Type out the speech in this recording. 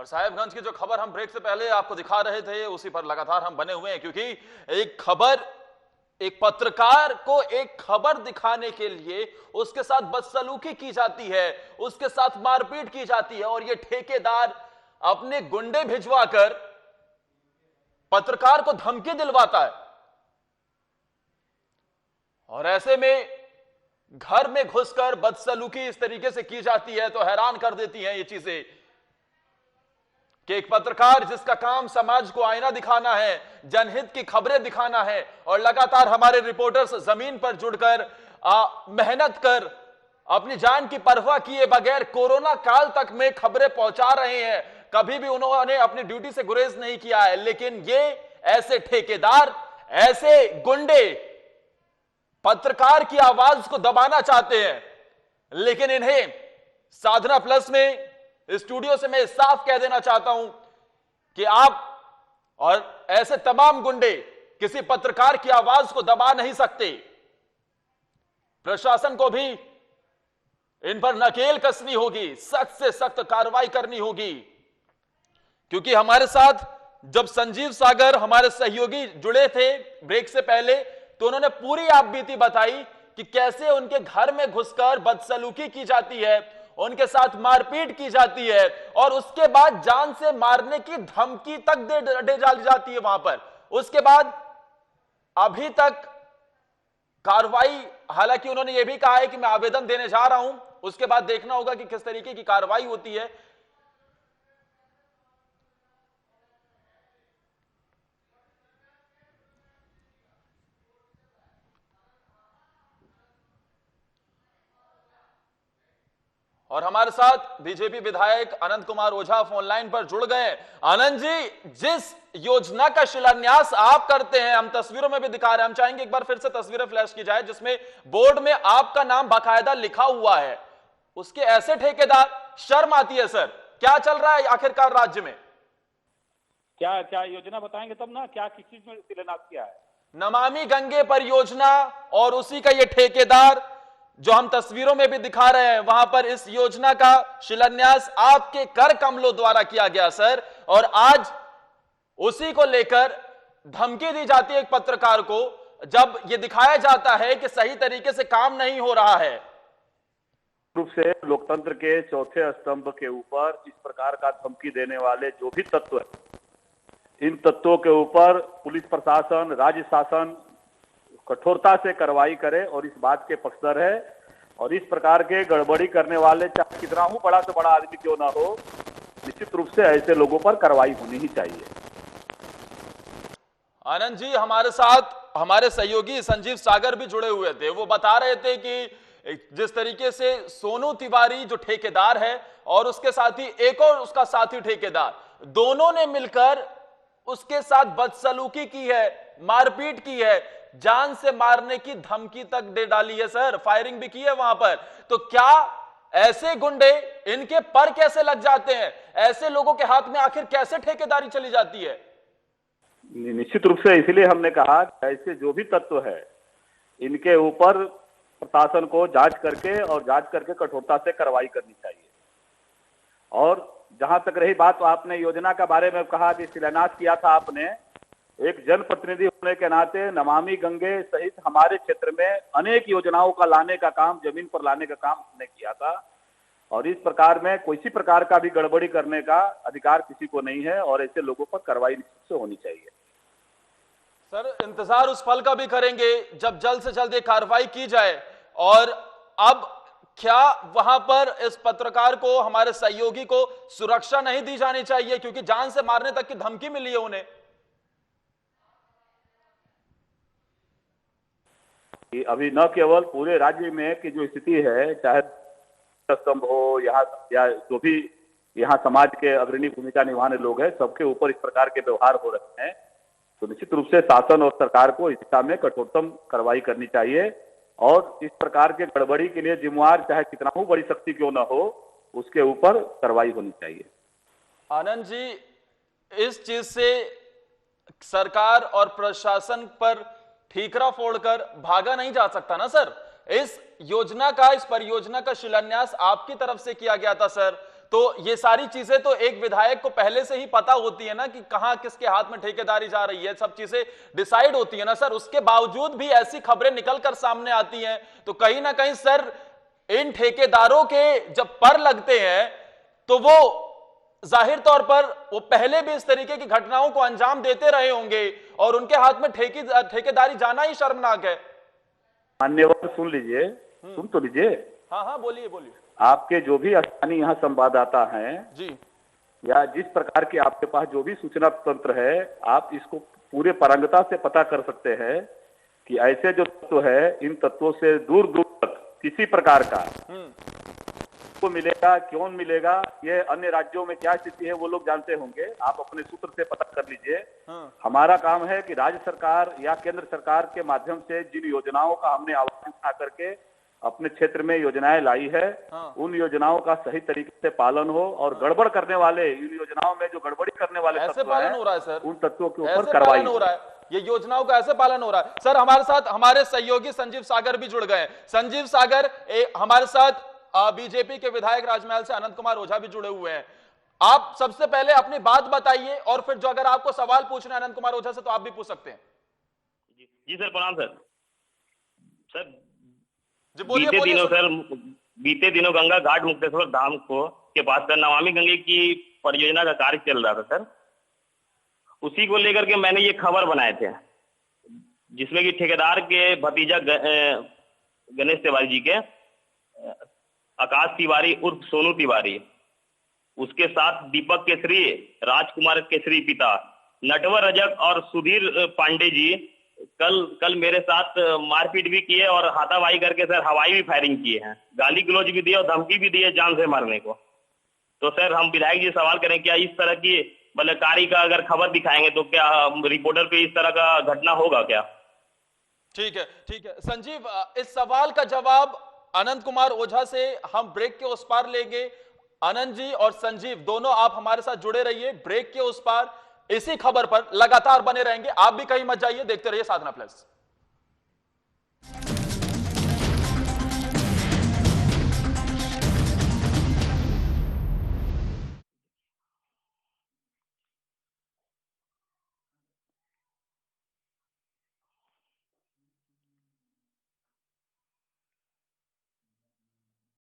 साहेबगंज की जो खबर हम ब्रेक से पहले आपको दिखा रहे थे उसी पर लगातार हम बने हुए हैं, क्योंकि एक पत्रकार को एक खबर दिखाने के लिए उसके साथ बदसलूकी की जाती है, उसके साथ मारपीट की जाती है और ये ठेकेदार अपने गुंडे भिजवाकर पत्रकार को धमकी दिलवाता है। और ऐसे में घर में घुसकर बदसलूकी इस तरीके से की जाती है तो हैरान कर देती हैं ये चीजें कि एक पत्रकार जिसका काम समाज को आईना दिखाना है, जनहित की खबरें दिखाना है, और लगातार हमारे रिपोर्टर्स जमीन पर जुड़कर मेहनत कर अपनी जान की परवाह किए बगैर कोरोना काल तक में खबरें पहुंचा रहे हैं। कभी भी उन्होंने अपनी ड्यूटी से गुरेज नहीं किया है, लेकिन ये ऐसे ठेकेदार, ऐसे गुंडे पत्रकार की आवाज को दबाना चाहते हैं। लेकिन इन्हें साधना प्लस में स्टूडियो से मैं साफ कह देना चाहता हूं कि आप और ऐसे तमाम गुंडे किसी पत्रकार की आवाज को दबा नहीं सकते। प्रशासन को भी इन पर नकेल कसनी होगी, सख्त से सख्त कार्रवाई करनी होगी। क्योंकि हमारे साथ जब संजीव सागर हमारे सहयोगी जुड़े थे ब्रेक से पहले, तो उन्होंने पूरी आपबीती बताई कि कैसे उनके घर में घुसकर बदसलूकी की जाती है, उनके साथ मारपीट की जाती है और उसके बाद जान से मारने की धमकी तक दे डाली जाती है वहां पर। उसके बाद अभी तक कार्रवाई, हालांकि उन्होंने यह भी कहा है कि मैं आवेदन देने जा रहा हूं, उसके बाद देखना होगा कि किस तरीके की कार्रवाई होती है। और हमारे साथ बीजेपी विधायक अनंत कुमार ओझा फोन लाइन पर जुड़ गए। आनंद जी, जिस योजना का शिलान्यास आप करते हैं, हम तस्वीरों में भी दिखा रहे हैं, हम चाहेंगे एक बार फिर से तस्वीरें फ्लैश की जाए जिसमें बोर्ड में आपका नाम बाकायदा लिखा हुआ है, उसके ऐसे ठेकेदार, शर्म आती है सर। क्या चल रहा है आखिरकार राज्य में? क्या क्या योजना बताएंगे तब ना, क्या किस चीज में शिलान्यास किया है? नमामि गंगे परियोजना, और उसी का ये ठेकेदार जो हम तस्वीरों में भी दिखा रहे हैं, वहां पर इस योजना का शिलान्यास आपके कर कमलों द्वारा किया गया सर। और आज उसी को लेकर धमकी दी जाती है एक पत्रकार को, जब यह दिखाया जाता है कि सही तरीके से काम नहीं हो रहा है। रूप से लोकतंत्र के चौथे स्तंभ के ऊपर इस प्रकार का धमकी देने वाले जो भी तत्व है, इन तत्वों के ऊपर पुलिस प्रशासन, राज्य शासन कठोरता से कार्रवाई करे और इस बात के पक्षधर है। और इस प्रकार के गड़बड़ी करने वाले, चाहे कितना ही बड़ा से बड़ा आदमी क्यों ना हो, निश्चित रूप से ऐसे लोगों पर कार्रवाई होनी ही चाहिए। आनंद जी, हमारे साथ हमारे सहयोगी संजीव सागर भी जुड़े हुए थे। वो बता रहे थे कि जिस तरीके से सोनू तिवारी जो ठेकेदार है और उसके साथ ही एक और उसका साथी ठेकेदार, दोनों ने मिलकर उसके साथ बदसलूकी की है, मारपीट की है, जान से मारने की धमकी तक दे डाली है सर, फायरिंग भी की है वहां पर। तो क्या ऐसे गुंडे, इनके पर कैसे लग जाते हैं? ऐसे लोगों के हाथ में आखिर कैसे ठेकेदारी चली जाती है? निश्चित रूप से इसीलिए हमने कहा ऐसे जो भी तत्व है, इनके ऊपर प्रशासन को जांच करके कठोरता से कार्रवाई करनी चाहिए। और जहां तक रही बात, तो आपने योजना के बारे में कहा कि शिलान्यास किया था आपने, एक जनप्रतिनिधि होने के नाते नमामि गंगे सहित हमारे क्षेत्र में अनेक योजनाओं का लाने का काम, जमीन पर लाने का काम हमने किया था। और इस प्रकार में किसी प्रकार का भी गड़बड़ी करने का अधिकार किसी को नहीं है और ऐसे लोगों पर कार्रवाई निश्चित से होनी चाहिए। सर, इंतजार उस पल का भी करेंगे जब जल्द से जल्द ये कार्रवाई की जाए। और अब क्या वहां पर इस पत्रकार को, हमारे सहयोगी को सुरक्षा नहीं दी जानी चाहिए, क्योंकि जान से मारने तक की धमकी मिली है उन्हें? अभी न केवल पूरे राज्य में की जो स्थिति है, चाहे स्तंभ हो यहाँ या जो भी यहाँ समाज के अग्रणी भूमिका निभाने लोग हैं, सबके ऊपर इस प्रकार के व्यवहार हो रहे हैं, तो निश्चित रूप से शासन और सरकार को इस दिशा में कठोरतम कार्रवाई करनी चाहिए। और इस प्रकार के गड़बड़ी के लिए जिम्मेवार चाहे कितना ही बड़ी शक्ति क्यों ना हो, उसके ऊपर कार्रवाई होनी चाहिए। आनंद जी, इस चीज से सरकार और प्रशासन पर ठीकरा फोड़कर भागा नहीं जा सकता ना सर। इस योजना का, इस परियोजना का शिलान्यास आपकी तरफ से किया गया था सर, तो ये सारी चीजें तो एक विधायक को पहले से ही पता होती है ना कि कहां किसके हाथ में ठेकेदारी जा रही है, सब चीजें डिसाइड होती है ना सर। उसके बावजूद भी ऐसी खबरें निकलकर सामने आती हैं, तो कहीं ना कहीं सर इन ठेकेदारों के जब पर लगते हैं तो वो जाहिर तौर पर वो पहले भी इस तरीके की घटनाओं को अंजाम देते रहे होंगे और उनके हाथ में ठेकेदारी जाना ही शर्मनाक है। मान्यवर सुन लीजिए, सुन तो लीजिए। हाँ हाँ बोलिए बोलिए। आपके जो भी स्थानीय यहाँ संवाददाता हैं जी, या जिस प्रकार के आपके पास जो भी सूचना तंत्र है, आप इसको पूरे पारंगता से पता कर सकते हैं कि ऐसे जो तत्व है, इन तत्वों से दूर दूर तक किसी प्रकार का को मिलेगा, क्यों मिलेगा, ये अन्य राज्यों में क्या स्थिति है वो लोग जानते होंगे। आप अपने सूत्र से पता कर लीजिए। हमारा काम है कि राज्य सरकार या केंद्र सरकार के माध्यम से जिन योजनाओं का हमने आह्वान उठा करके अपने क्षेत्र में योजनाएं लाई है, उन योजनाओं का सही तरीके से पालन हो और गड़बड़ करने वाले, इन योजनाओं में जो गड़बड़ी करने वाले ऐसे पालन हो रहा है सर, उन तत्वों के ऊपर ऐसे कार्रवाई पालन हो रहा है, ये योजनाओं का ऐसे पालन हो रहा है। सर हमारे साथ हमारे सहयोगी संजीव सागर भी जुड़ गए। संजीव सागर हमारे साथ बीजेपी के विधायक राजमहल से अनंत कुमार ओझा भी जुड़े हुए हैं। आप सबसे पहले अपनी बात बताइए और फिर जो अगर आपको सवाल पूछना है अनंत कुमार ओझा से तो आप भी पूछ सकते हैं। जी सर, प्रणाम सर। सर बीते दिनों गंगा घाट मुक्तेश्वर धाम के पास सर नमामि गंगे की परियोजना का कार्य चल रहा था सर। उसी को लेकर के मैंने ये खबर बनाए थे, जिसमें कि ठेकेदार के भतीजा गणेश तिवारी जी के आकाश तिवारी उर्फ सोनू तिवारी, उसके साथ दीपक केसरी, राजकुमार केसरी पिता, नटवर रजक और सुधीर पांडे जी कल मेरे साथ मारपीट भी किए और हाथापाई करके सर हवाई भी फायरिंग किए हैं, गाली गलौज भी दिए और धमकी भी दिए जान से मारने को। तो सर हम विधायक जी सवाल करें, क्या इस तरह की बलात्कारी का अगर खबर दिखाएंगे तो क्या रिपोर्टर पे इस तरह का घटना होगा क्या? ठीक है संजीव, इस सवाल का जवाब अनंत कुमार ओझा से हम ब्रेक के उस पार लेंगे। अनंत जी और संजीव दोनों आप हमारे साथ जुड़े रहिए, ब्रेक के उस पार इसी खबर पर लगातार बने रहेंगे। आप भी कहीं मत जाइए, देखते रहिए साधना प्लस।